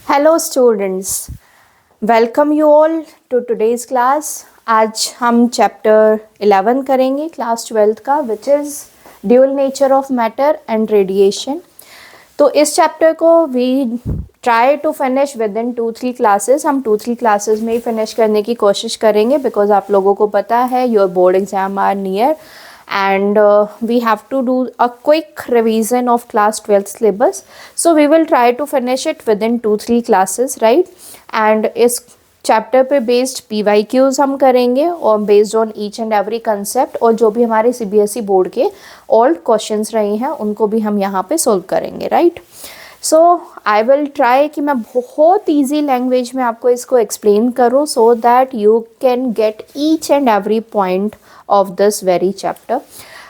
Hello students, welcome you all to today's class. आज हम chapter 11 करेंगे क्लास 12th का, which is dual nature of matter and radiation. तो इस chapter को we try to finish within 2-3 classes. हम 2-3 classes में ही finish करने की कोशिश करेंगे, बिकॉज आप लोगों को पता है your board exam are near and we have to do a quick revision of class 12th syllabus, so we will try to finish it within 2-3 classes, right? And इस चैप्टर पे बेस्ड PYQs हम करेंगे और based on each and every concept, और जो भी हमारे CBSE board के ओल्ड क्वेश्चंस रहे हैं उनको भी हम यहाँ पे सोल्व करेंगे, right? So I will try कि मैं बहुत ईजी लैंग्वेज में आपको इसको एक्सप्लेन करूँ, so that you can get each and every point of this very chapter.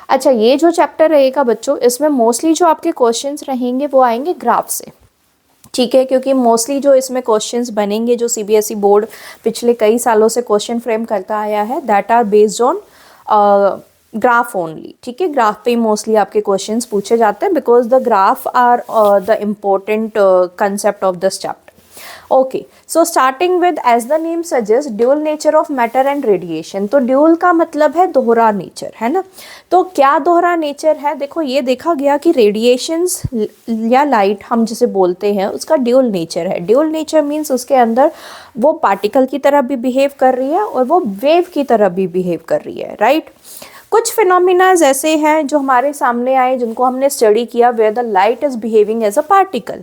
अच्छा, ये जो चैप्टर रहेगा बच्चों, इसमें मोस्टली जो आपके क्वेश्चंस रहेंगे वो आएंगे ग्राफ से, ठीक है? क्योंकि मोस्टली जो इसमें क्वेश्चंस बनेंगे, जो CBSE बोर्ड पिछले कई सालों से क्वेश्चन फ्रेम करता आया है, that are based on graph only, ठीक है? ग्राफ पे ही मोस्टली आपके क्वेश्चंस पूछे जाते हैं, because the graph are the important concept of this chapter. Okay, so starting with, as the name suggest, dual nature of matter and radiation. तो dual का मतलब है दोहरा नेचर, है ना? तो क्या दोहरा नेचर है? देखो, ये देखा गया कि रेडिएशंस या लाइट हम जिसे बोलते हैं उसका ड्यूल नेचर है। ड्यूल नेचर मीन्स उसके अंदर वो पार्टिकल की तरह भी बिहेव कर रही है और वो वेव की तरह भी बिहेव कर रही है, राइट? कुछ फिनोमिनाज ऐसे हैं जो हमारे सामने आए, जिनको हमने स्टडी किया, where the light is behaving as a particle,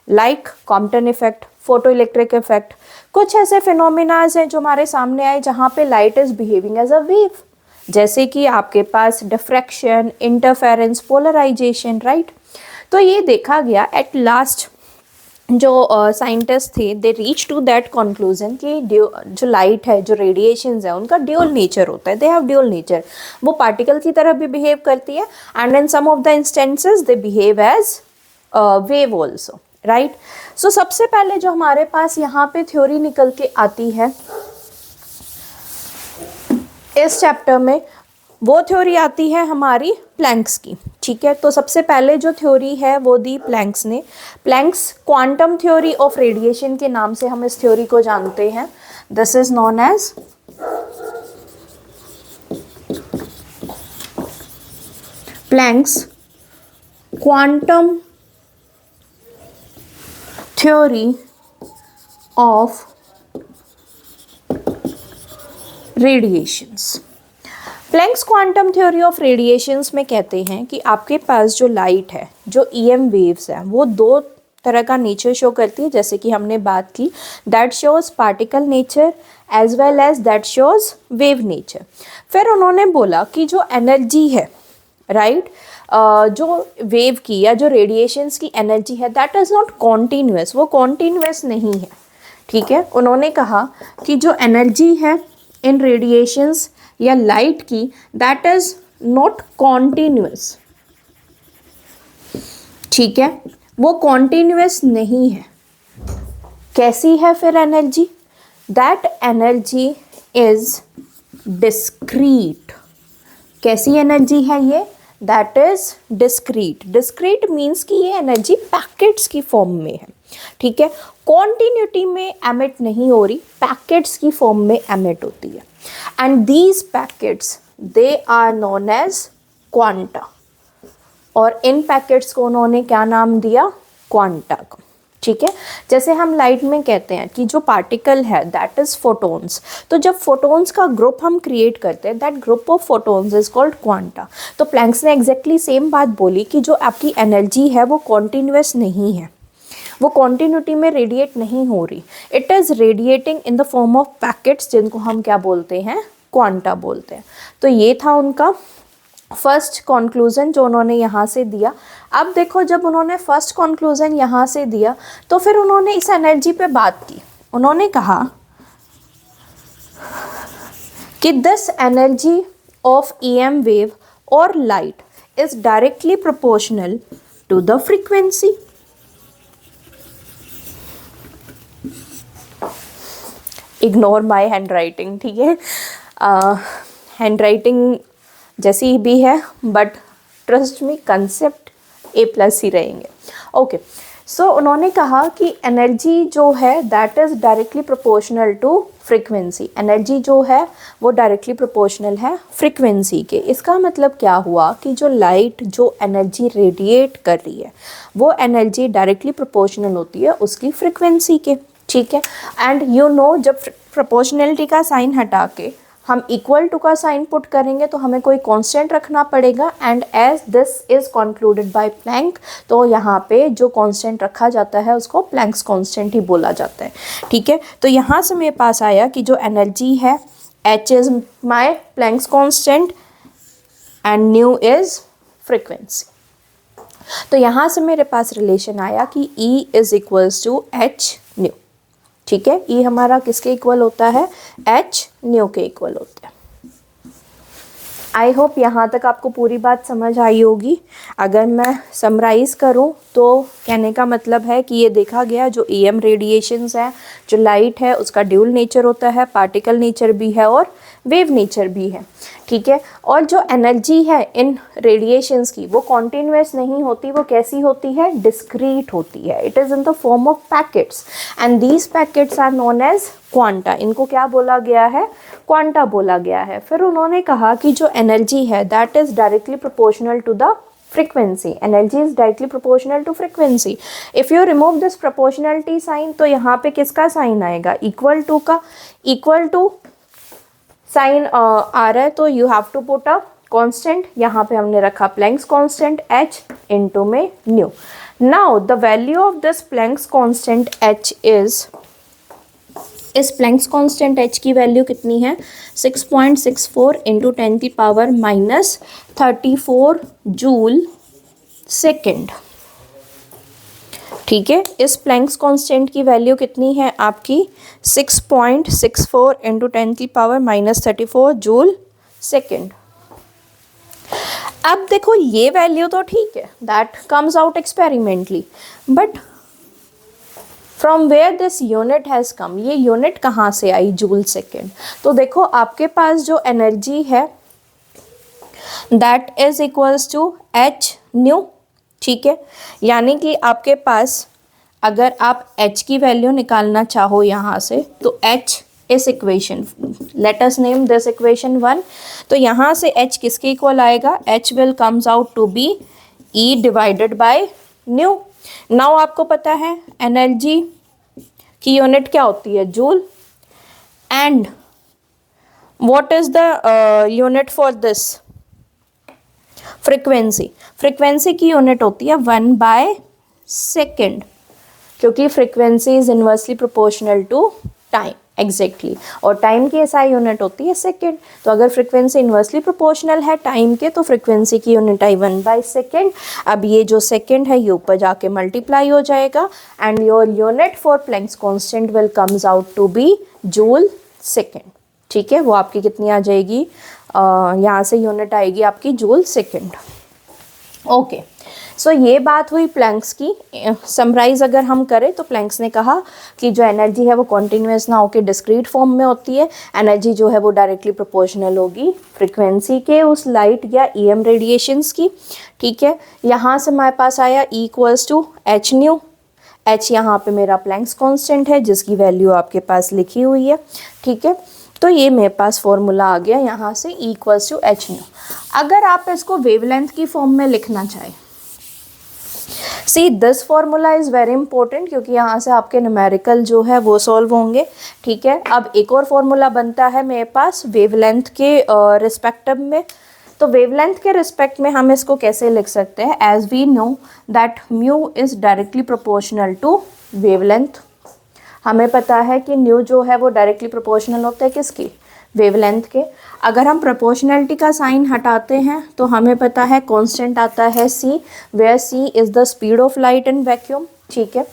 like Compton effect, photo electric effect. कुछ ऐसे फिनोमिनाज हैं जो हमारे सामने आए जहाँ पे light is behaving as a wave, जैसे कि आपके पास डिफ्रैक्शन, इंटरफेरेंस, पोलराइजेशन, राइट? तो ये देखा गया एट लास्ट, जो साइंटिस्ट थे, they reach to that conclusion कि जो लाइट है, जो रेडिएशंस है, उनका ड्यूल नेचर होता है। दे हैव ड्यूल नेचर, वो पार्टिकल की तरह भी बिहेव करती है, and in some of the instances they behave as wave also, right? So सबसे पहले जो हमारे पास यहाँ पे थ्योरी निकल के आती है इस चैप्टर में, वो थ्योरी आती है हमारी प्लैंक्स की, ठीक है? तो सबसे पहले जो थ्योरी है वो दी प्लैंक्स ने। Planck's quantum theory of radiation के नाम से हम इस थ्योरी को जानते हैं। This is known as Planck's quantum theory of radiations. Planck's quantum theory of radiations में कहते हैं कि आपके पास जो लाइट है, जो EM वेव्स है, वो दो तरह का नेचर शो करती है, जैसे कि हमने बात की, that shows particle nature as well as that shows wave nature. फिर उन्होंने बोला कि जो एनर्जी है, राइट, जो वेव की या जो रेडिएशंस की एनर्जी है, दैट इज़ नॉट कॉन्टीन्यूअस, वो कॉन्टीन्यूअस नहीं है, ठीक है? उन्होंने कहा कि जो एनर्जी है इन रेडिएशंस या लाइट की, दैट इज नॉट कॉन्टीन्यूअस, ठीक है? वो कॉन्टीन्यूअस नहीं है। कैसी है फिर energy? That energy is discrete. कैसी एनर्जी है ये? That is discrete. Discrete means कि ये एनर्जी पैकेट्स की फॉर्म में है, ठीक है? कॉन्टिन्यूटी में एमिट नहीं हो रही, पैकेट्स की फॉर्म में एमिट होती है, and these packets they are known as quanta. और इन पैकेट्स को उन्होंने क्या नाम दिया? क्वांटा को, ठीक है? जैसे हम लाइट में कहते हैं कि जो पार्टिकल है दैट इज फोटोन्स, तो जब फोटोन्स का ग्रुप हम क्रिएट करते हैं, that group of photons is called quanta. तो प्लैंक्स ने एग्जैक्टली सेम बात बोली कि जो आपकी एनर्जी है वो कॉन्टिन्यूअस नहीं है, वो कॉन्टिन्यूटी में रेडिएट नहीं हो रही, it is radiating in the form of packets, जिनको हम क्या बोलते हैं? क्वांटा बोलते हैं। तो ये था उनका फर्स्ट कंक्लूजन जो उन्होंने यहाँ से दिया। अब देखो, जब उन्होंने फर्स्ट कंक्लूजन यहाँ से दिया, तो फिर उन्होंने इस एनर्जी पे बात की। उन्होंने कहा कि this energy of EM wave और light is directly proportional to the frequency. Ignore my hand writing, ठीक है? हैंड राइटिंग जैसी भी है, but trust me, concept A+ ही रहेंगे। ओके, सो उन्होंने कहा कि एनर्जी जो है that is directly proportional to frequency, energy जो है वो डायरेक्टली प्रोपोर्शनल है फ्रीक्वेंसी के। इसका मतलब क्या हुआ कि जो लाइट जो एनर्जी रेडिएट कर रही है वो एनर्जी डायरेक्टली प्रोपोर्शनल होती है उसकी फ्रीक्वेंसी के, ठीक है। एंड यू नो जब प्रोपोर्शनलिटी का साइन हटा के हम इक्वल टू का साइन पुट करेंगे तो हमें कोई कांस्टेंट रखना पड़ेगा, and as this is concluded by Planck, तो यहाँ पे जो कांस्टेंट रखा जाता है उसको प्लैंक्स कांस्टेंट ही बोला जाता है, ठीक है। तो यहाँ से मेरे पास आया कि जो एनर्जी है h is my Planck's constant and nu is frequency. तो यहाँ से मेरे पास रिलेशन आया कि E is equals to h nu, ठीक है। E हमारा किसके इक्वल होता है, h न्यू के इक्वल होता है। आई होप यहाँ तक आपको पूरी बात समझ आई होगी। अगर मैं समराइज़ करूँ तो कहने का मतलब है कि ये देखा गया जो EM रेडिएशंस है, जो लाइट है उसका ड्यूल नेचर होता है, पार्टिकल नेचर भी है और वेव नेचर भी है, ठीक है। और जो एनर्जी है इन रेडिएशंस की वो कॉन्टिन्यूस नहीं होती, वो कैसी होती है, डिस्क्रीट होती है। It is in the form of packets and these packets are known as quanta. इनको क्या बोला गया है, क्वांटा बोला गया है। फिर उन्होंने कहा कि जो एनर्जी है that is directly proportional to the frequency, energy is directly proportional to frequency. If you remove this proportionality sign तो यहाँ पे किसका साइन आएगा, equal to का, equal to साइन आ रहा है तो you have to put a constant, यहाँ पे हमने रखा Planck's constant h into में nu. Now the value of this Planck's constant h is, इस प्लैंक्स कांस्टेंट h की वैल्यू कितनी है, 6.64 इंटू 10 की पावर माइनस 34 जूल सेकेंड, ठीक है। इस प्लैंक्स कांस्टेंट की वैल्यू कितनी है आपकी 6.64 इंटू 10 की पावर माइनस 34 जूल सेकेंड। अब देखो ये वैल्यू तो ठीक है, that comes out experimentally, but from where this unit has come, ये यूनिट कहाँ से आई, जूल सेकेंड। तो देखो आपके पास जो एनर्जी है that is equals to h nu, ठीक है। यानी कि आपके पास अगर आप h की वैल्यू निकालना चाहो यहाँ से तो h इस equation, let us name this equation 1, तो यहाँ से h किसके इक्वल आएगा, h will comes out to be E divided by nu. Now आपको पता है एनर्जी की यूनिट क्या होती है, joule, and what is the unit for this, frequency. Frequency की यूनिट होती है 1/सेकेंड, क्योंकि frequency is inversely proportional to time, exactly, और टाइम की एसआई यूनिट होती है सेकेंड। तो अगर फ्रीक्वेंसी इनवर्सली प्रोपोर्शनल है टाइम के तो फ्रीक्वेंसी की यूनिट आई 1/सेकेंड। अब ये जो सेकेंड है ये ऊपर जाके मल्टीप्लाई हो जाएगा and your unit for Planck's constant will comes out to be joule second, ठीक है। वो आपकी कितनी आ जाएगी, यहाँ से यूनिट आएगी आपकी जूल सेकेंड। ओके, सो ये बात हुई प्लैंक्स की। समराइज अगर हम करें तो प्लैंक्स ने कहा कि जो एनर्जी है वो कॉन्टिन्यूस ना होकर डिस्क्रीट फॉर्म में होती है, एनर्जी जो है वो डायरेक्टली प्रोपोर्शनल होगी फ्रीक्वेंसी के उस लाइट या EM रेडिएशंस की, ठीक है। यहाँ से हमारे पास आया E equals to h nu, h यहाँ पे मेरा प्लैंक्स कांस्टेंट है जिसकी वैल्यू आपके पास लिखी हुई है, ठीक है। तो ये मेरे पास फॉर्मूला आ गया यहाँ से E equals to h nu. अगर आप इसको वेवलेंथ की फॉर्म में लिखना चाहें, see this formula is very important क्योंकि यहाँ से आपके न्यूमेरिकल जो है वो सॉल्व होंगे, ठीक है। अब एक और फॉर्मूला बनता है मेरे पास वेवलेंथ के रिस्पेक्टिव में। तो वेवलेंथ के रिस्पेक्ट में हम इसको कैसे लिख सकते हैं, as we know that mu is directly proportional to wavelength. हमें पता है कि न्यू जो है वो डायरेक्टली प्रोपोर्शनल होता है किसकी, वेवलेंथ के। अगर हम प्रोपोर्शनलिटी का साइन हटाते हैं तो हमें पता है कांस्टेंट आता है c, where c is the speed of light in vacuum, ठीक है।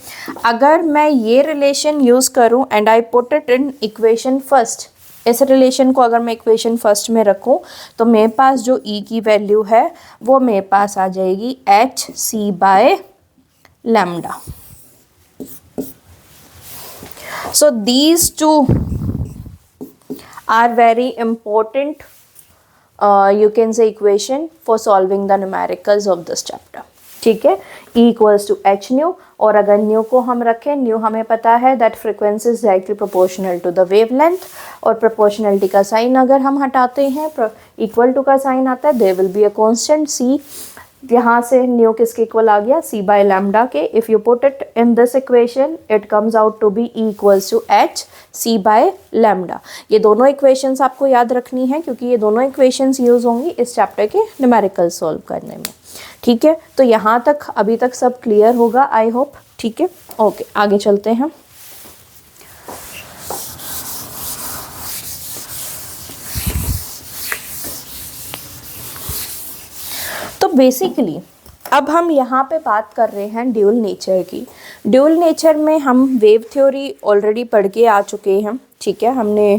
अगर मैं ये रिलेशन यूज़ करूं एंड I put it in equation first, इस रिलेशन को अगर मैं इक्वेशन फर्स्ट में रखूं तो मेरे पास जो E की वैल्यू है वो मेरे पास आ जाएगी hc/λ। So these two are very important you can say equation for solving the numericals of this chapter, ठीक है, E equals to h nu, और अगर न्यू को हम रखें, न्यू हमें पता है that frequency is directly proportional to the wavelength, और प्रोपोर्शनलिटी का साइन अगर हम हटाते हैं, इक्वल टू का साइन आता है, there will be a constant C। यहाँ से न्यू किसके इक्वल आ गया, C बाय लैम्डा के। If you put it in this equation it comes out to be E equals to h C by lambda. ये दोनों इक्वेशंस आपको याद रखनी है क्योंकि ये दोनों इक्वेशंस यूज़ होंगी इस चैप्टर के न्यूमेरिकल सॉल्व करने में। ठीक है, तो यहाँ तक अभी तक सब क्लियर होगा आई होप। ठीक है, ओके, आगे चलते हैं। तो बेसिकली अब हम यहाँ पे बात कर रहे हैं ड्यूल नेचर की। ड्यूल नेचर में हम वेव थ्योरी ऑलरेडी पढ़ के आ चुके हैं। ठीक है, हमने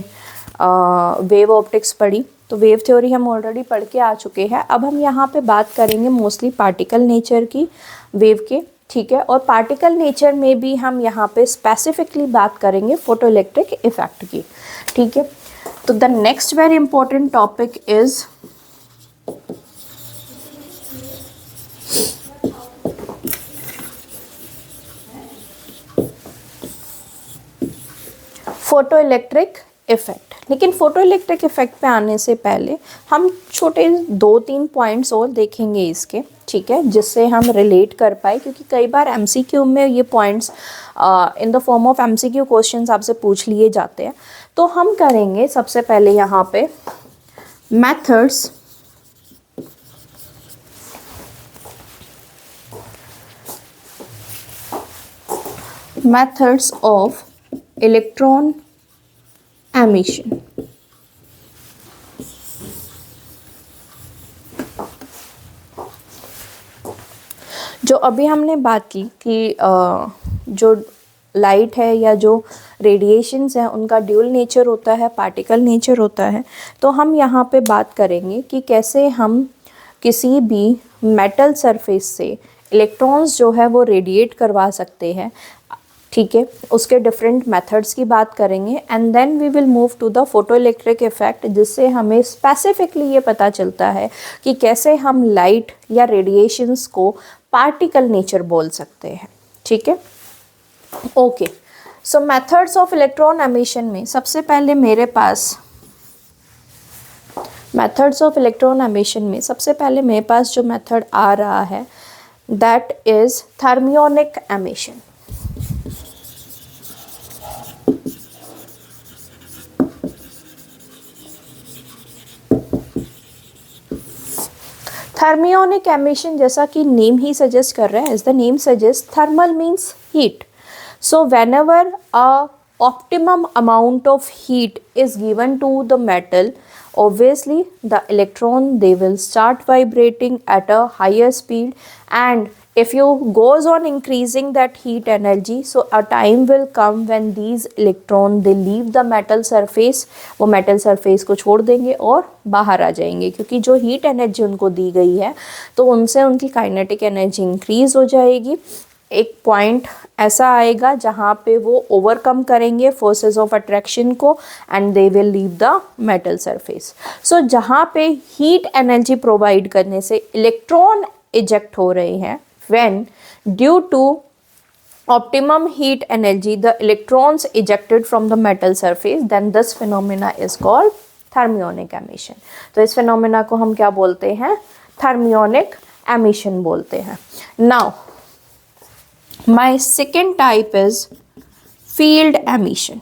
वेव ऑप्टिक्स पढ़ी, तो वेव थ्योरी हम ऑलरेडी पढ़ के आ चुके हैं। अब हम यहाँ पे बात करेंगे मोस्टली पार्टिकल नेचर की वेव के। ठीक है, और पार्टिकल नेचर में भी हम यहाँ पे स्पेसिफिकली बात करेंगे फोटो इलेक्ट्रिक इफेक्ट की। ठीक है, तो the next very important topic is photo electric effect. लेकिन फोटो इलेक्ट्रिक इफेक्ट पे आने से पहले हम छोटे 2-3 पॉइंट्स और देखेंगे इसके। ठीक है, जिससे हम रिलेट कर पाए, क्योंकि कई बार एमसीक्यू में ये points in the form of MCQ questions आपसे पूछ लिए जाते हैं। तो हम करेंगे सबसे पहले यहाँ पे मेथड्स ऑफ इलेक्ट्रॉन एमिशन। जो अभी हमने बात की कि जो लाइट है या जो रेडिएशंस हैं उनका ड्यूल नेचर होता है, पार्टिकल नेचर होता है। तो हम यहाँ पे बात करेंगे कि कैसे हम किसी भी मेटल सरफेस से इलेक्ट्रॉन्स जो है वो रेडिएट करवा सकते हैं। ठीक है, उसके डिफरेंट मेथड्स की बात करेंगे and then we will move to the photo electric effect, जिससे हमें स्पेसिफिकली ये पता चलता है कि कैसे हम लाइट या रेडिएशंस को पार्टिकल नेचर बोल सकते हैं। ठीक है, okay, so methods of electron emission में सबसे पहले मेरे पास जो मेथड आ रहा है that is thermionic emission. Thermionic emission, जैसा कि नेम ही सजेस्ट कर रहा है, as the name suggest, thermal means heat. So whenever a optimum amount of heat is given to the metal, obviously the electron they will start vibrating at a higher speed, and if you goes on increasing that heat energy, so a time will come when these electron they leave the metal surface, वो metal surface को छोड़ देंगे और बाहर आ जाएंगे, क्योंकि जो heat energy उनको दी गई है तो उनसे उनकी kinetic energy increase हो जाएगी। एक पॉइंट ऐसा आएगा जहाँ पे वो ओवरकम करेंगे फोर्सेस ऑफ अट्रैक्शन को and they will leave the metal surface. So जहाँ पे हीट एनर्जी प्रोवाइड करने से इलेक्ट्रॉन इजेक्ट हो रहे हैं, when due to optimum heat energy the electrons ejected from the metal surface, then this phenomena is called thermionic emission। तो इस phenomena को हम क्या बोलते हैं, thermionic emission बोलते हैं। Now my second type is field emission।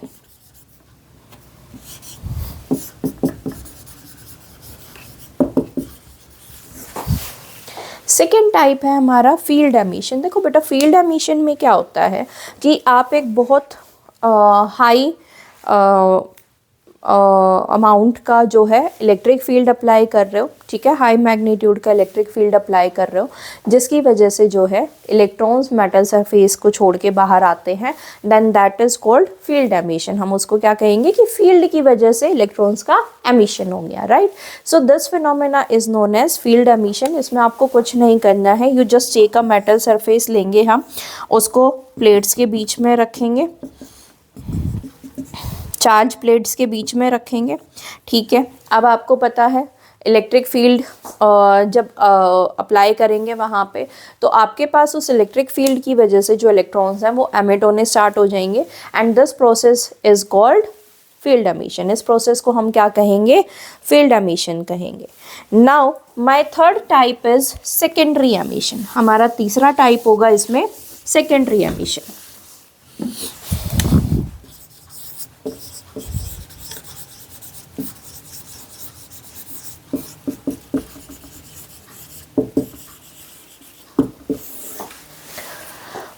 Second type है हमारा फील्ड एमिशन। देखो बेटा, फील्ड एमिशन में क्या होता है कि आप एक बहुत हाई अमाउंट का जो है इलेक्ट्रिक फील्ड अप्लाई कर रहे हो। ठीक है, हाई मैग्नीट्यूड का इलेक्ट्रिक फील्ड अप्लाई कर रहे हो, जिसकी वजह से जो है इलेक्ट्रॉन्स मेटल सरफेस को छोड़ के बाहर आते हैं, then that is called field emission. हम उसको क्या कहेंगे कि फील्ड की वजह से इलेक्ट्रॉन्स का एमिशन हो गया, right. So this phenomena is known as field emission. इसमें आपको कुछ नहीं करना है, you just take a metal surface लेंगे, हम उसको प्लेट्स के बीच में रखेंगे, चार्ज प्लेट्स के बीच में रखेंगे। ठीक है, अब आपको पता है इलेक्ट्रिक फील्ड जब अप्लाई करेंगे वहाँ पे, तो आपके पास उस इलेक्ट्रिक फील्ड की वजह से जो इलेक्ट्रॉन्स हैं वो एमिट होने स्टार्ट हो जाएंगे and this process is called field emission. इस प्रोसेस को हम क्या कहेंगे? फील्ड एमिशन कहेंगे। Now my third type is secondary emission. हमारा तीसरा टाइप होगा इसमें secondary emission.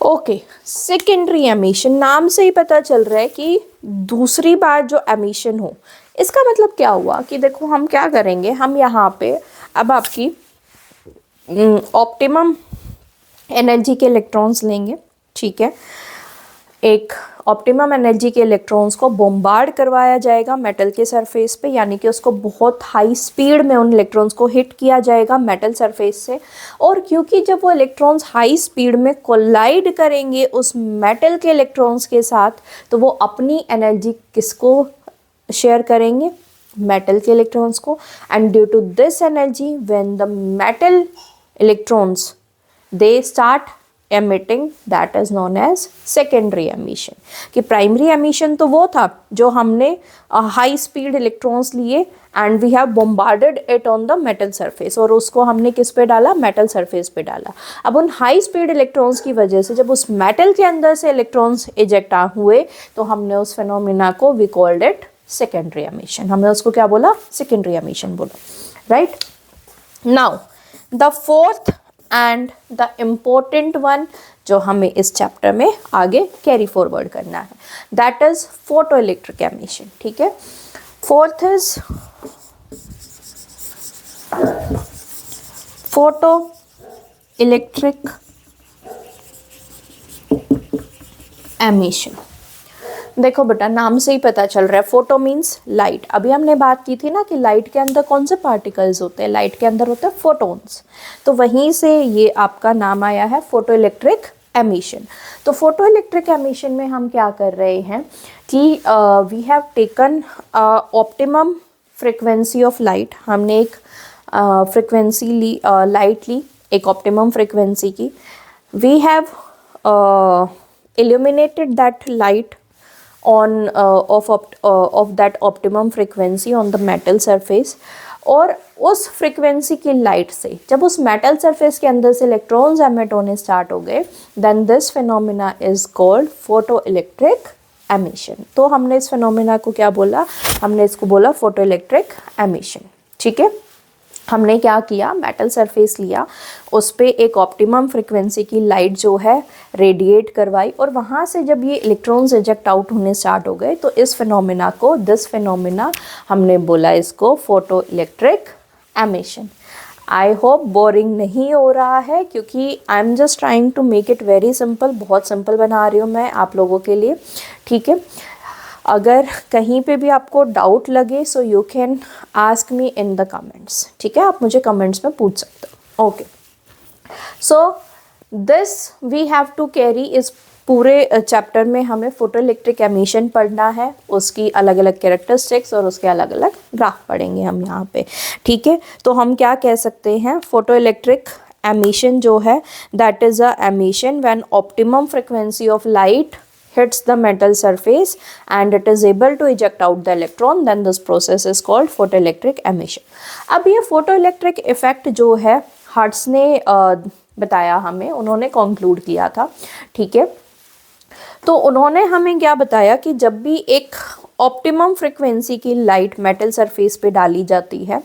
Okay, secondary emission, नाम से ही पता चल रहा है कि दूसरी बार जो एमिशन हो। इसका मतलब क्या हुआ कि देखो हम क्या करेंगे, हम यहाँ पे अब आपकी ऑप्टिमम एनर्जी के इलेक्ट्रॉन्स लेंगे, ठीक है। एक ऑप्टिमम एनर्जी के इलेक्ट्रॉन्स को बॉम्बार्ड करवाया जाएगा मेटल के सरफेस पे, यानी कि उसको बहुत हाई स्पीड में उन इलेक्ट्रॉन्स को हिट किया जाएगा मेटल सरफेस से। और क्योंकि जब वो इलेक्ट्रॉन्स हाई स्पीड में कोलाइड करेंगे उस मेटल के इलेक्ट्रॉन्स के साथ, तो वो अपनी एनर्जी किसको शेयर करेंगे? मेटल के इलेक्ट्रॉन्स को। And due to this energy when the metal electrons they start emitting, that is known as secondary emission। कि प्राइमरी एमिशन तो वो था जो हमने हाई स्पीड इलेक्ट्रॉन्स लिए and we have bombarded it on the metal surface, और उसको हमने किस पे डाला? मेटल सरफेस पे डाला। अब उन हाई स्पीड इलेक्ट्रॉन्स की वजह से जब उस मेटल के अंदर से इलेक्ट्रॉन्स इजेक्ट हुए तो हमने उस फिनोमिना को we called it secondary emission. हमने उसको क्या बोला? सेकेंडरी एमिशन बोला, right. Now the fourth and the important one जो हमें इस चैप्टर में आगे कैरी फॉरवर्ड करना है, that is photo electric emission, ठीक है। Fourth is photo electric emission. देखो बेटा, नाम से ही पता चल रहा है, फोटो मीन्स लाइट। अभी हमने बात की थी ना कि लाइट के अंदर कौन से पार्टिकल्स होते हैं? लाइट के अंदर होते हैं फोटोन्स। तो वहीं से ये आपका नाम आया है फोटो इलेक्ट्रिक एमिशन। तो फोटो इलेक्ट्रिक एमिशन में हम क्या कर रहे हैं कि we have taken optimum frequency of light. हमने एक फ्रिक्वेंसी ली, लाइट ली, एक ऑप्टिमम फ्रिक्वेंसी की। We have illuminated that light on of that optimum frequency on the metal surface। और उस फ्रिक्वेंसी की लाइट से जब उस मेटल सरफेस के अंदर से इलेक्ट्रॉन्स एमिट होने स्टार्ट हो गए, then this phenomena is called photo electric emission. तो हमने इस फिनोमिना को क्या बोला? हमने इसको बोला फोटो इलेक्ट्रिक एमिशन, ठीक है। हमने क्या किया? मेटल सरफेस लिया, उस पर एक ऑप्टिमम फ्रिक्वेंसी की लाइट जो है रेडिएट करवाई, और वहाँ से जब ये इलेक्ट्रॉन्स इजेक्ट आउट होने स्टार्ट हो गए तो इस फिनोमिना को, दिस फिनोमिना हमने बोला इसको photo electric emission. I hope boring नहीं हो रहा है, क्योंकि I am just trying to make it very simple. बहुत सिंपल बना रही हूँ मैं आप लोगों के लिए, ठीक है। अगर कहीं पे भी आपको डाउट लगे so you can ask me in the comments, ठीक है। आप मुझे कमेंट्स में पूछ सकते हो, okay. So this we have to carry, इस पूरे चैप्टर में हमें फोटो इलेक्ट्रिक एमिशन पढ़ना है, उसकी अलग अलग कैरेक्टरिस्टिक्स और उसके अलग अलग ग्राफ पढ़ेंगे हम यहाँ पे, ठीक है। तो हम क्या कह सकते हैं? फोटो इलेक्ट्रिक एमिशन जो है that is a emission when optimum frequency of light hits the metal surface and it is able to eject out the electron, then this process is called photoelectric emission। अब ये photoelectric effect जो है hertz ने बताया हमें, उन्होंने conclude किया था, ठीक है। तो उन्होंने हमें क्या बताया कि जब भी एक ऑप्टिमम फ्रिक्वेंसी की लाइट मेटल सरफेस पे डाली जाती है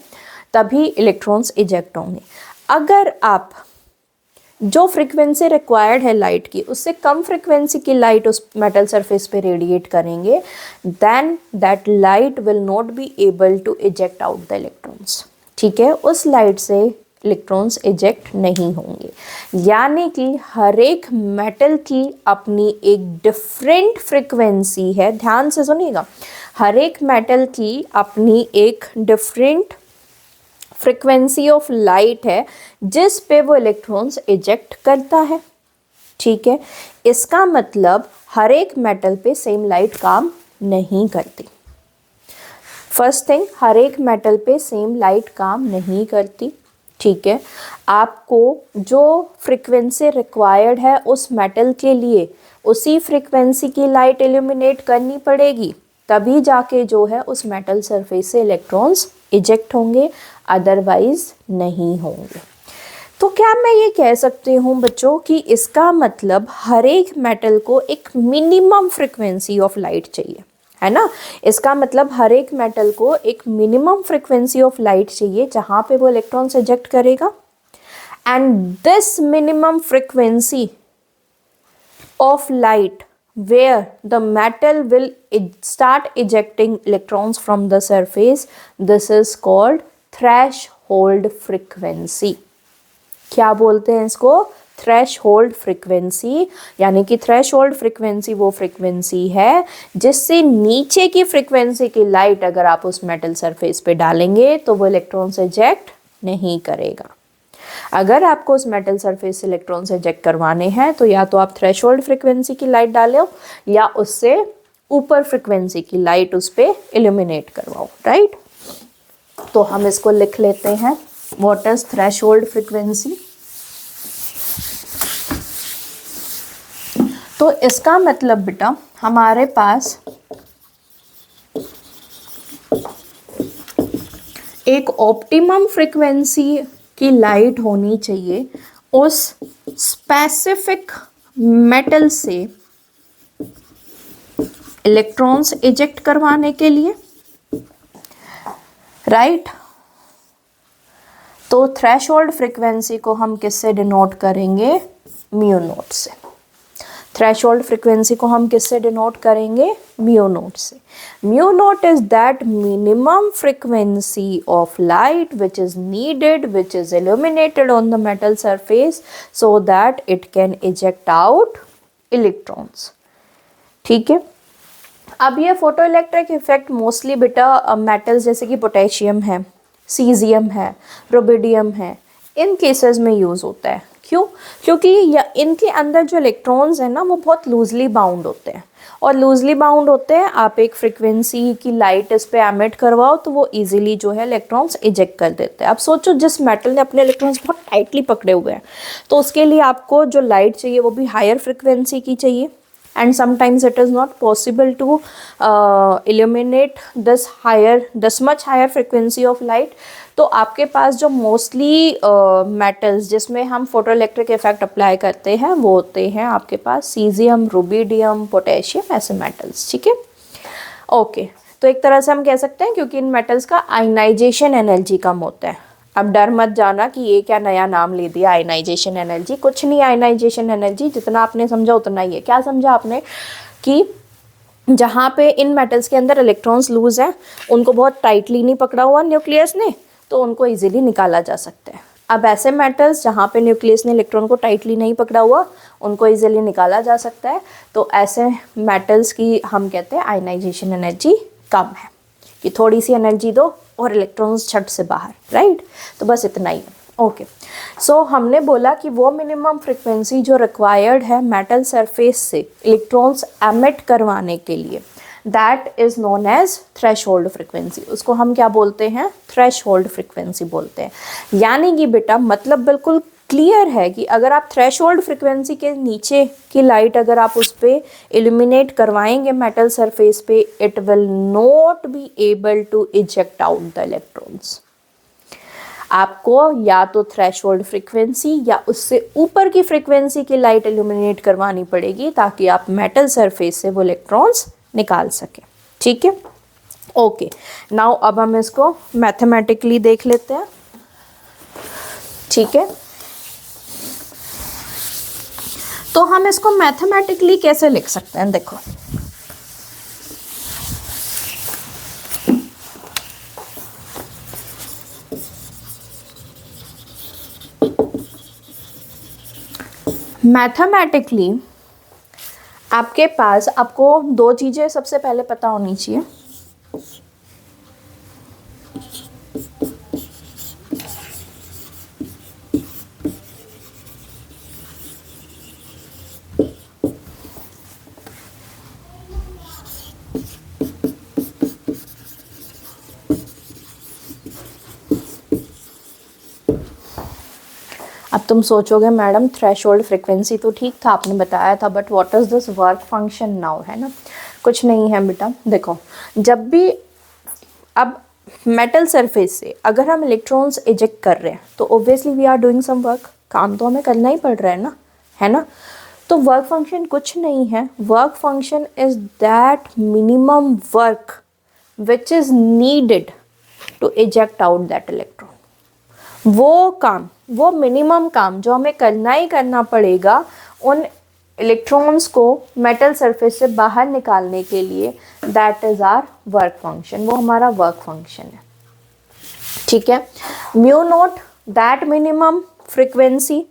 तभी इलेक्ट्रॉन्स इजेक्ट होंगे। अगर आप जो फ्रिक्वेंसी रिक्वायर्ड है लाइट की, उससे कम फ्रिक्वेंसी की लाइट उस मेटल सरफेस पे रेडिएट करेंगे, then that light will not be able to eject out the electrons, ठीक है। उस लाइट से इलेक्ट्रॉन्स इजेक्ट नहीं होंगे। यानी कि हर एक मेटल की अपनी एक डिफरेंट फ्रिक्वेंसी है, ध्यान से सुनिएगा, हर एक मेटल की अपनी एक डिफरेंट फ्रिक्वेंसी ऑफ लाइट है जिस पे वो इलेक्ट्रॉन्स इजेक्ट करता है, ठीक है। इसका मतलब हर एक मेटल पे सेम लाइट काम नहीं करती। फर्स्ट थिंग, हर एक मेटल पे सेम लाइट काम नहीं करती, ठीक है। आपको जो फ्रीक्वेंसी रिक्वायर्ड है उस मेटल के लिए उसी फ्रीक्वेंसी की लाइट इल्यूमिनेट करनी पड़ेगी, तभी जाके जो है उस मेटल सरफेस से इलेक्ट्रॉन्स इजेक्ट होंगे, अदरवाइज नहीं होंगे। तो क्या मैं ये कह सकती हूँ बच्चों कि इसका मतलब हर एक मेटल को एक मिनिमम फ्रीक्वेंसी ऑफ लाइट चाहिए, है ना। इसका मतलब हर एक मेटल को एक मिनिमम फ्रीक्वेंसी ऑफ लाइट चाहिए जहाँ पे वो इलेक्ट्रॉन्स इजेक्ट करेगा, and this minimum frequency of light where the metal will start ejecting electrons from the surface, this is called threshold frequency। क्या बोलते हैं इसको? Threshold frequency. यानी कि थ्रेशहोल्ड फ्रीक्वेंसी वो फ्रीक्वेंसी है जिससे नीचे की फ्रीक्वेंसी की लाइट अगर आप उस मेटल सरफेस पे डालेंगे तो वो इलेक्ट्रॉन्स इजेक्ट नहीं करेगा। अगर आपको उस मेटल सरफेस से इलेक्ट्रॉन्स इजेक्ट करवाने हैं तो या तो आप थ्रेशहोल्ड फ्रीक्वेंसी की लाइट डालो या उससे ऊपर फ्रीक्वेंसी की लाइट उस पर इल्यूमिनेट करवाओ, राइट। तो हम इसको लिख लेते हैं, व्हाट इज थ्रेशहोल्ड फ्रीक्वेंसी। तो इसका मतलब बेटा हमारे पास एक ऑप्टिमम फ्रीक्वेंसी की लाइट होनी चाहिए उस स्पेसिफिक मेटल से इलेक्ट्रॉन्स इजेक्ट करवाने के लिए, राइट। तो थ्रेशहोल्ड फ्रीक्वेंसी को हम किससे डिनोट करेंगे? म्यू नॉट से। थ्रेशहोल्ड फ्रीक्वेंसी को हम किससे डिनोट करेंगे? म्यू नॉट से। Mu naught is that minimum frequency of light which is needed, which is illuminated on the metal surface so that it can eject out electrons। ठीक है। अब ये फोटो इलेक्ट्रिक इफेक्ट मोस्टली बेटा metals जैसे कि potassium है, caesium है, rubidium है, इन केसेस में यूज़ होता है। क्यों? क्योंकि इनके अंदर जो इलेक्ट्रॉन्स हैं ना वो बहुत लूजली बाउंड होते हैं, और लूजली बाउंड होते हैं, आप एक फ्रीक्वेंसी की लाइट इस पे एमिट करवाओ तो वो इजीली जो है इलेक्ट्रॉन्स इजेक्ट कर देते हैं। अब सोचो जिस मेटल ने अपने इलेक्ट्रॉन्स बहुत टाइटली पकड़े हुए हैं तो उसके लिए आपको जो लाइट चाहिए वो भी हायर फ्रीक्वेंसी की चाहिए, and sometimes it is not possible to illuminate this much higher frequency of light। तो आपके पास जो मोस्टली मेटल्स जिसमें हम फोटो इलेक्ट्रिक इफेक्ट अप्लाई करते हैं वो होते हैं आपके पास सीजियम, रुबिडियम, पोटेशियम, ऐसे मेटल्स, ठीक है। ओके, तो एक तरह से हम कह सकते हैं क्योंकि इन मेटल्स का आयनाइजेशन एनर्जी कम होता है। अब डर मत जाना कि ये क्या नया नाम ले दिया आयनाइजेशन एनर्जी, कुछ नहीं। आयनाइजेशन एनर्जी जितना आपने समझा उतना ही है। क्या समझा आपने? कि जहाँ पे इन मेटल्स के अंदर इलेक्ट्रॉन्स लूज हैं, उनको बहुत टाइटली नहीं पकड़ा हुआ न्यूक्लियस ने, तो उनको इजीली निकाला जा सकता है। अब ऐसे मेटल्स जहाँ पे न्यूक्लियस ने इलेक्ट्रॉन को टाइटली नहीं पकड़ा हुआ, उनको इजीली निकाला जा सकता है। तो ऐसे मेटल्स की हम कहते हैं आयनाइजेशन एनर्जी कम है, कि थोड़ी सी एनर्जी दो और इलेक्ट्रॉन्स छट से बाहर, राइट। तो बस इतना ही है। ओके, सो हमने बोला कि वो मिनिमम फ्रीक्वेंसी जो रिक्वायर्ड है मेटल सरफेस से इलेक्ट्रॉन्स एमिट करवाने के लिए, that is known as threshold frequency. उसको हम क्या बोलते हैं? थ्रेशहोल्ड फ्रीक्वेंसी बोलते हैं। यानी कि बेटा मतलब बिल्कुल क्लियर है कि अगर आप थ्रेशहोल्ड फ्रीक्वेंसी के नीचे की लाइट अगर आप उस पर इल्यूमिनेट करवाएंगे मेटल सरफेस पे, it will not be able to eject out the electrons. आपको या तो थ्रेशहोल्ड फ्रीक्वेंसी या उससे ऊपर की फ्रीक्वेंसी की लाइट इल्यूमिनेट करवानी पड़ेगी ताकि आप मेटल सरफेस से वो इलेक्ट्रॉन्स निकाल सकें, ठीक है। ओके, नाउ अब हम इसको मैथमेटिकली देख लेते हैं, ठीक है। तो हम इसको मैथमेटिकली कैसे लिख सकते हैं? देखो, मैथमेटिकली आपके पास आपको दो चीज़ें सबसे पहले पता होनी चाहिए। अब तुम सोचोगे मैडम थ्रेशोल्ड फ्रिक्वेंसी तो ठीक था, आपने बताया था, but what is this work function now, है ना। कुछ नहीं है बेटा, देखो जब भी अब मेटल सरफेस से अगर हम इलेक्ट्रॉन्स इजेक्ट कर रहे हैं तो obviously we are doing some work, काम तो हमें करना ही पड़ रहा है ना, है ना। तो वर्क फंक्शन कुछ नहीं है, work function is that minimum work which is needed to eject out that electron. वो काम, वो मिनिमम काम जो हमें करना ही करना पड़ेगा उन इलेक्ट्रॉन्स को मेटल सरफेस से बाहर निकालने के लिए, that is our work function, वो हमारा वर्क फंक्शन है, ठीक है। Mu naught that minimum frequency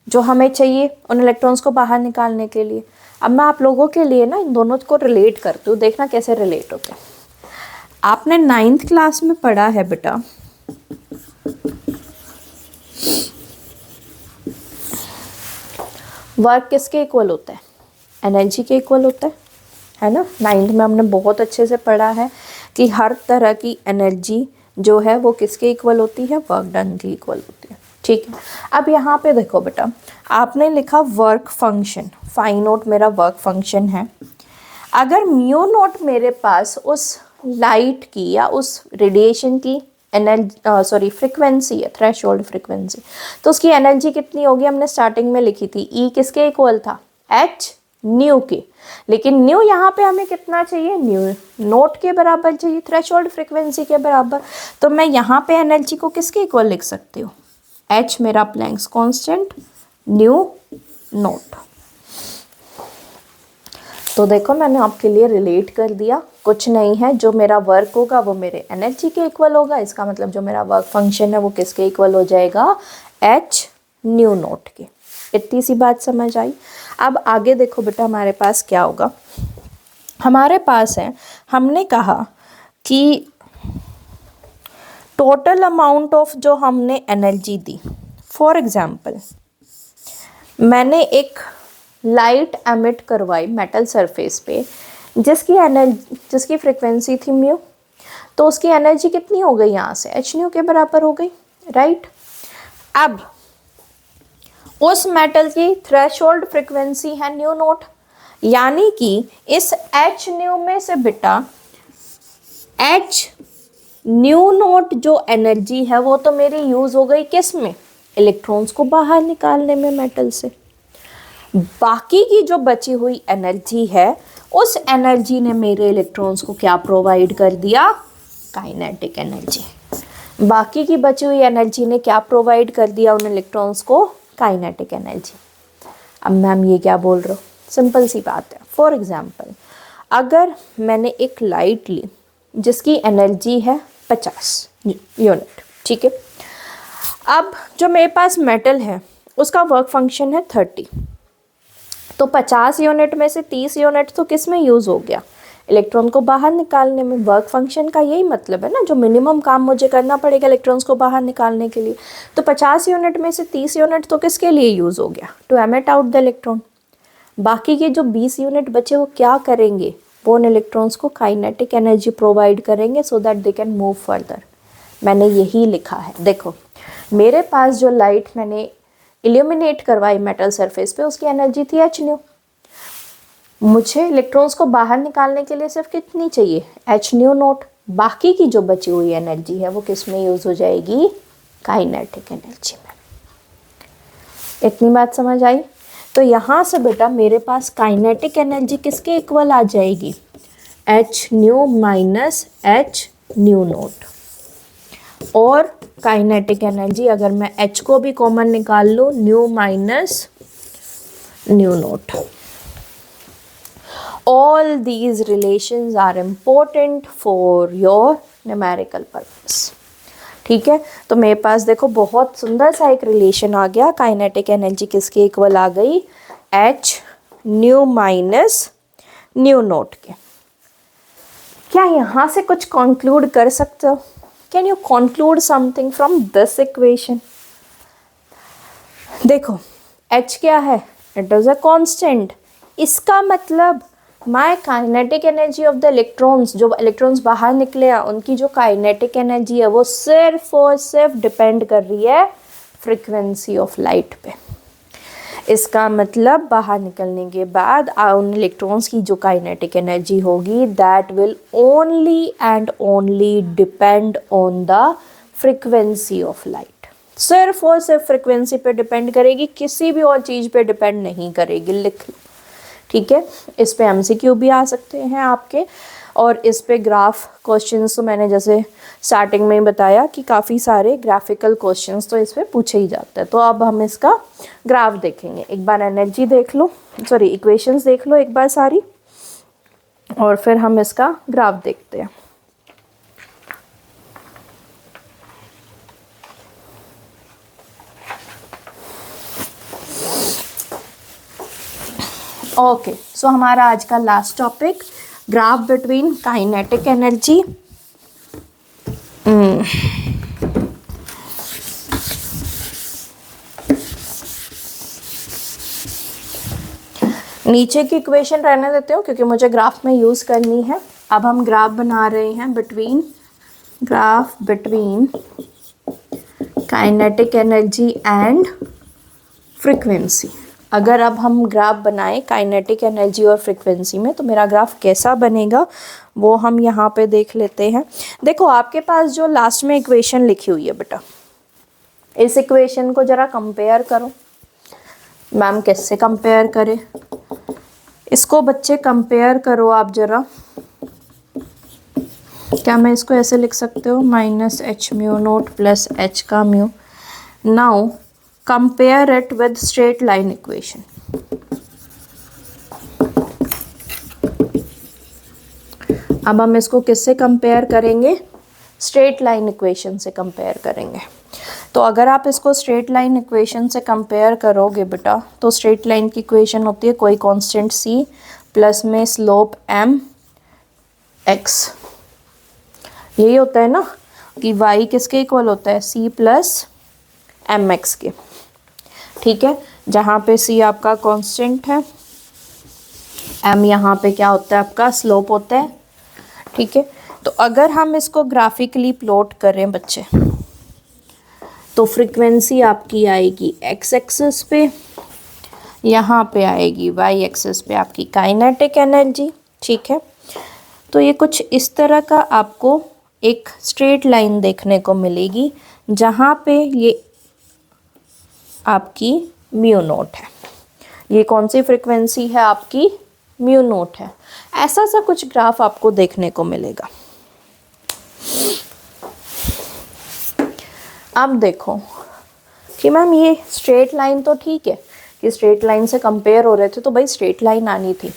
जो हमें चाहिए उन इलेक्ट्रॉन्स को बाहर निकालने के लिए। अब मैं आप लोगों के लिए ना इन दोनों को रिलेट करती हूँ, देखना कैसे रिलेट होते हैं। आपने 9th क्लास में पढ़ा है बेटा वर्क किसके इक्वल होता है, एनर्जी के इक्वल होता है ना। 9th में हमने बहुत अच्छे से पढ़ा है कि हर तरह की एनर्जी जो है वो किसके इक्वल होती है, वर्क डन की इक्वल होती है, ठीक है। अब यहाँ पे देखो बेटा, आपने लिखा वर्क फंक्शन, फाई नोट मेरा वर्क फंक्शन है। अगर म्यू नोट मेरे पास उस लाइट की या उस रेडिएशन की एनर्जी फ्रिक्वेंसी है, थ्रेशोल्ड फ्रिक्वेंसी, तो उसकी एनर्जी कितनी होगी, हमने स्टार्टिंग में लिखी थी, ई किसके इक्वल था, एच न्यू के। लेकिन न्यू यहाँ पे हमें कितना चाहिए, न्यू नोट के बराबर चाहिए, थ्रेशोल्ड फ्रिक्वेंसी के बराबर। तो मैं यहाँ पे एनर्जी को किसके इक्वल लिख सकती हूँ, एच मेरा प्लैंक्स कांस्टेंट, न्यू नोट। तो देखो मैंने आपके लिए रिलेट कर दिया, कुछ नहीं है, जो मेरा वर्क होगा वो मेरे एनर्जी के इक्वल होगा, इसका मतलब जो मेरा वर्क फंक्शन है वो किसके इक्वल हो जाएगा, एच न्यू नोट के। इतनी सी बात समझ आई। अब आगे देखो बेटा हमारे पास क्या होगा, हमारे पास है, हमने कहा कि टोटल अमाउंट ऑफ जो हमने एनर्जी दी, फॉर एग्जाम्पल मैंने एक लाइट एमिट करवाई मेटल सरफेस पे जिसकी फ्रिक्वेंसी थी म्यू, तो उसकी एनर्जी कितनी हो गई, यहाँ से एच न्यू के बराबर हो गई, राइट। अब उस मेटल की थ्रेशोल्ड फ्रिक्वेंसी है न्यू नोट, यानी कि इस एच न्यू में से बेटा एच न्यू नोट जो एनर्जी है वो तो मेरी यूज़ हो गई किस में, इलेक्ट्रॉन्स को बाहर निकालने में मेटल से। बाकी की जो बची हुई एनर्जी है उस एनर्जी ने मेरे इलेक्ट्रॉन्स को क्या प्रोवाइड कर दिया, काइनेटिक एनर्जी। बाकी की बची हुई एनर्जी ने क्या प्रोवाइड कर दिया उन इलेक्ट्रॉन्स को, काइनेटिक एनर्जी। अब मैम ये क्या बोल रहे हो, सिंपल सी बात है। फॉर एग्जांपल अगर मैंने एक लाइट ली जिसकी एनर्जी है 50 यूनिट, ठीक है। अब जो मेरे पास मेटल है उसका वर्क फंक्शन है 30, तो 50 यूनिट में से 30 यूनिट तो किस में यूज़ हो गया, इलेक्ट्रॉन को बाहर निकालने में। वर्क फंक्शन का यही मतलब है ना, जो मिनिमम काम मुझे करना पड़ेगा इलेक्ट्रॉन्स को बाहर निकालने के लिए। तो 50 यूनिट में से 30 यूनिट तो किसके लिए यूज़ हो गया, to emit out the electron. बाकी के जो 20 यूनिट बचे वो क्या करेंगे, वो उन इलेक्ट्रॉन्स को काइनेटिक एनर्जी प्रोवाइड करेंगे so that they can move further. मैंने यही लिखा है। देखो मेरे पास जो लाइट मैंने इल्यूमिनेट करवाई मेटल सरफेस पे उसकी एनर्जी थी एच न्यू, मुझे इलेक्ट्रॉन्स को बाहर निकालने के लिए सिर्फ कितनी चाहिए, एच न्यू नोट। बाकी की जो बची हुई एनर्जी है वो किस में यूज़ हो जाएगी, काइनेटिक एनर्जी में। इतनी बात समझ आई। तो यहाँ से बेटा मेरे पास काइनेटिक एनर्जी किसके इक्वल आ जाएगी, h nu minus h nu naught. और काइनेटिक एनर्जी अगर मैं एच को भी कॉमन निकाल लूँ, nu minus nu naught. All these relations are important for your numerical purpose, ठीक है। तो मेरे पास देखो बहुत सुंदर सा एक रिलेशन आ गया, काइनेटिक एनर्जी किसके इक्वल आ गई, H nu minus nu note के। क्या यहाँ से कुछ कंक्लूड कर सकते हो, can you conclude something from this equation. देखो एच क्या है, इट इज अ कांस्टेंट, इसका मतलब my kinetic energy of the electrons, जो इलेक्ट्रॉन्स बाहर निकले हैं उनकी जो काइनेटिक एनर्जी है वो सिर्फ और सिर्फ डिपेंड कर रही है फ्रीक्वेंसी ऑफ लाइट पे। इसका मतलब बाहर निकलने के बाद उन इलेक्ट्रॉन्स की जो काइनेटिक एनर्जी होगी that will only and only depend on the frequency of light. सिर्फ और सिर्फ फ्रीक्वेंसी पे डिपेंड करेगी, किसी भी और चीज़ पे डिपेंड नहीं करेगी। लिख लो, ठीक है। इस पे एमसीक्यू भी आ सकते हैं आपके, और इस पे ग्राफ क्वेश्चंस तो मैंने जैसे स्टार्टिंग में ही बताया कि काफ़ी सारे ग्राफिकल क्वेश्चंस तो इस पे पूछे ही जाते हैं। तो अब हम इसका ग्राफ देखेंगे। एक बार एनर्जी देख लो, सॉरी इक्वेशंस देख लो एक बार सारी, और फिर हम इसका ग्राफ देखते हैं। ओके, सो हमारा आज का last topic graph between kinetic energy नीचे की इक्वेशन रहने देते हो क्योंकि मुझे ग्राफ में यूज़ करनी है। अब हम ग्राफ बना रहे हैं graph between kinetic energy and frequency. अगर अब हम ग्राफ बनाएं काइनेटिक एनर्जी और फ्रीक्वेंसी में तो मेरा ग्राफ कैसा बनेगा वो हम यहाँ पे देख लेते हैं। देखो आपके पास जो लास्ट में इक्वेशन लिखी हुई है बेटा, इस इक्वेशन को ज़रा कंपेयर करो। मैम कैसे कंपेयर करें इसको? बच्चे कंपेयर करो आप ज़रा। क्या मैं इसको ऐसे लिख सकते हो, minus H mu naught plus H का mu. Now compare it with straight line equation। अब हम इसको किससे कंपेयर करेंगे? स्ट्रेट लाइन इक्वेशन से कंपेयर करेंगे। तो अगर आप इसको स्ट्रेट लाइन इक्वेशन से कंपेयर करोगे बेटा, तो स्ट्रेट लाइन की इक्वेशन होती है कोई कांस्टेंट c प्लस में स्लोप m x। यही होता है ना कि y किसके इक्वल होता है? c प्लस एम एक्स के, ठीक है। जहाँ पे c आपका कांस्टेंट है, m यहाँ पे क्या होता है आपका? स्लोप होता है, ठीक है। तो अगर हम इसको ग्राफिकली प्लॉट करें बच्चे, तो फ्रीक्वेंसी आपकी आएगी x एक्सिस पे, यहाँ पे आएगी y एक्सिस पे आपकी काइनेटिक एनर्जी, ठीक है। तो ये कुछ इस तरह का आपको एक स्ट्रेट लाइन देखने को मिलेगी जहाँ पे ये आपकी म्यू नोट है। ये कौन सी फ्रीक्वेंसी है आपकी? म्यू नोट है। ऐसा सा कुछ ग्राफ आपको देखने को मिलेगा। अब देखो कि मैम ये स्ट्रेट लाइन तो ठीक है कि स्ट्रेट लाइन से कंपेयर हो रहे थे तो भाई स्ट्रेट लाइन आनी थी,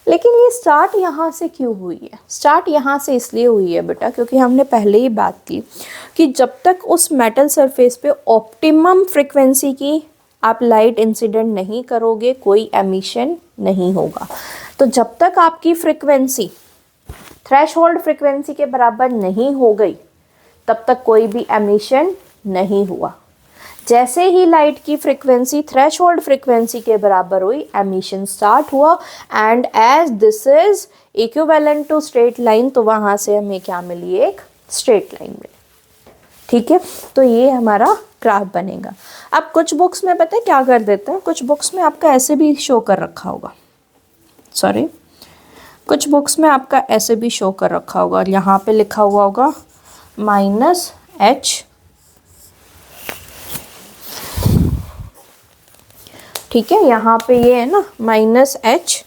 लेकिन ये स्टार्ट यहाँ से क्यों हुई है? स्टार्ट यहाँ से इसलिए हुई है बेटा क्योंकि हमने पहले ही बात की कि जब तक उस मेटल सरफेस पे ऑप्टिमम फ्रीक्वेंसी की आप लाइट इंसिडेंट नहीं करोगे कोई एमिशन नहीं होगा। तो जब तक आपकी फ्रीक्वेंसी थ्रेशहोल्ड फ्रीक्वेंसी के बराबर नहीं हो गई तब तक कोई भी एमिशन नहीं हुआ। जैसे ही लाइट की फ्रीक्वेंसी थ्रेशहोल्ड फ्रीक्वेंसी के बराबर हुई, एमिशन स्टार्ट हुआ, and as this is equivalent to straight line, तो वहाँ से हमें क्या मिली? एक स्ट्रेट लाइन मिली, ठीक है। तो ये हमारा ग्राफ बनेगा। अब कुछ बुक्स में पता है क्या कर देते हैं, कुछ बुक्स में आपका ऐसे भी शो कर रखा होगा, सॉरी कुछ बुक्स में आपका ऐसे भी शो कर रखा होगा, और यहाँ पे लिखा हुआ होगा माइनस एच, ठीक है। यहाँ पे ये है ना माइनस एच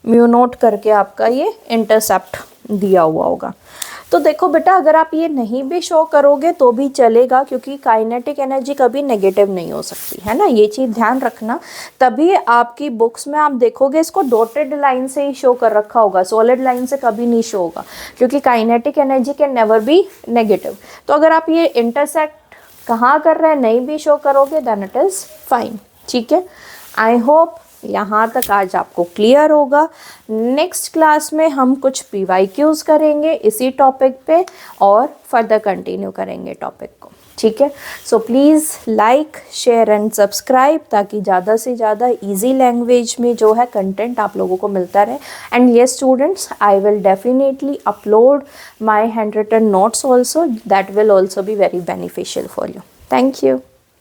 म्यू नोट करके आपका ये इंटरसेप्ट दिया हुआ होगा। तो देखो बेटा अगर आप ये नहीं भी शो करोगे तो भी चलेगा क्योंकि काइनेटिक एनर्जी कभी नेगेटिव नहीं हो सकती है ना, ये चीज़ ध्यान रखना। तभी आपकी बुक्स में आप देखोगे इसको डॉटेड लाइन से ही शो कर रखा होगा, सॉलिड लाइन से कभी नहीं शो होगा क्योंकि kinetic energy can never be negative. तो अगर आप ये इंटरसेक्ट कहाँ कर रहे हैं नहीं भी शो करोगे देन इट इज़ फाइन, ठीक है। आई होप यहाँ तक आज आपको क्लियर होगा। नेक्स्ट क्लास में हम कुछ PYQs करेंगे इसी टॉपिक पे और फर्दर कंटिन्यू करेंगे टॉपिक को, ठीक है। So please like share and subscribe ताकि ज़्यादा से ज़्यादा इजी लैंग्वेज में जो है कंटेंट आप लोगों को मिलता रहे। And yes students, I will definitely upload my hand written notes also, that will also be very beneficial for you. Thank you.